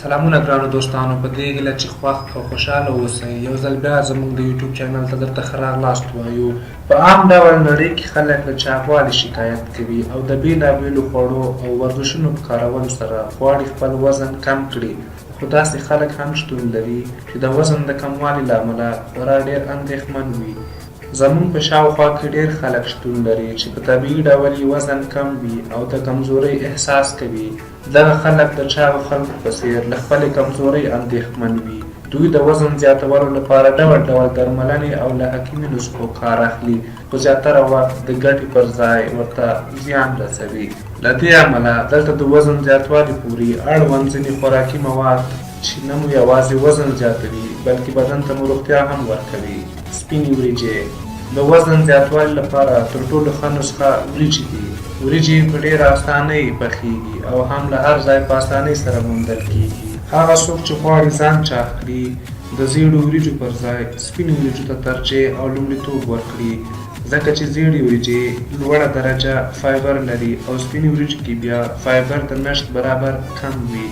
سلامونه ګرانو دوستانو، په دې هیله چې خوښ او خوشحاله اوسئ. یو ځل بیا زموږ د یوټیوب چینل ته درته ښه راغلاست وایو. په عام ډول نړۍ کې خلک له چاغوالي شکایت کوي او د بېلابېلو خوړو او ورزشونو په کارولو سره غواړي خپل وزن کم کړي. خو داسې خلک هم شتون لري چې د وزن د کموالي له امله خورا ډېر اندېښمن وي. زموږ په شاوخوا کې ډېر خلک شتون لري چې په طبیعي ډول یې وزن کم وي او د کمزورۍ احساس کوي. دغه خلک د چاغو خلکو په څېر له خپلې کمزورۍ اندېښمن وي. دوی د وزن زیاتولو لپاره ډول ډول درملنې او له حکیمي نسخو کار اخلي، خو زیاتره وخت د ګټې پر ځای ورته زیان رسوي. له دې امله دلته د وزن زیاتوالي پورې اړوند ځینې خوراکي مواد چې نه مو یوازې وزن زیاتوي بلکې بدن ته مو روغتیا هم ورکوي. سپینې وریجې د وزن زیاتوالي لپاره تر ټولو ښه نسخه وریجې دي. وریجې په ډېره اسانۍ پخیږي او هم له هر ځای په اسانۍ سره موندل کیږي. هغه څوک چې غواړي ځان چاغ کړي د زیړو وریجو پر ځای سپینې وریجو ته ترجیح او لومړیتوب ورکړي، ځکه چې زیړې وریجې لوړه درجه فایبر لري او سپینې وریجو کې بیا فایبر د نشت برابر کم وي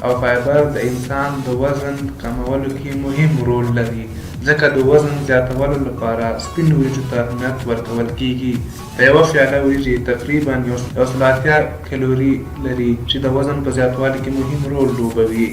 او فایبر د انسان د وزن کمولو کې مهم رول لري. ځکه د وزن زیاتولو لپاره سپینو وریجو ته اهمیت ورکول کیږي. په یوه پیاله وریجې تقریبا 180 کالوري لري چې د وزن په زیاتوالي کې مهم رول لوبوي.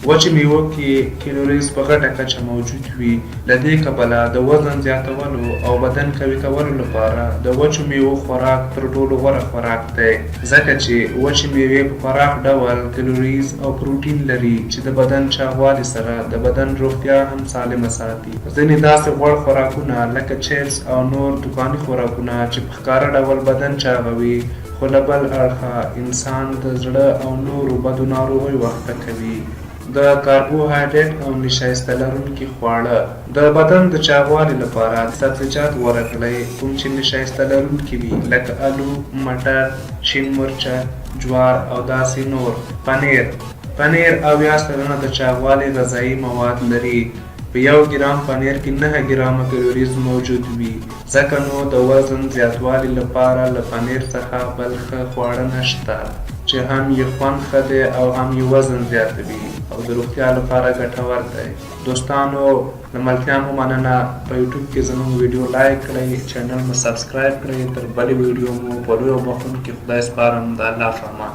وچې میوو کې کالوریز په غټه کچه موجود وي. له دې کبله د وزن زیاتولو او بدن قوي کولو لپاره د وچو میوو خوراک تر ټولو غوره خوراک دی، ځکه چې وچې میوې په پراخ ډول کالوریز او پروټین لري چې د بدن چاغوالي سره د بدن روغتیا هم سالمه ساتي. ځینې داسې غوړ خوراکونه لکه چپس او نور دکاني خوراکونه چې په ښکاره ډول بدن چاغوي، خو له بل اړخه انسان د زړه او نورو بدو ناروغیو اخته کوي. د کاربوهایډریټ او نشایسته لرونکي خواړه د بدن د چاغوالي لپاره سبزیجات غوره کړئ کوم چې نشایسته لرونکي وي، لکه الو، مټر، شین مرچه، جوار او داسې نور. پنیر 80% د چاغوالي غذایي مواد لري. په 1 ګرام پنیر کې 9 ګرامه کالوریز موجود وي. ځکه نو د وزن زیاتوالي لپاره له پنیر څخه بل ښه خواړه نشته چې هم یې خوند ښه دی او هم یې وزن زیاتوي او د روغتیا لپاره ګټور دی. دوستانو له ملتیا مو مننه. په یوټیوب کې زموږ ویډیو لایک کړئ، چینل مو سبسکرایب کړئ. تر بلې ویډیو مو په لویو بخښونکي خدای سپارم. د الله په امان.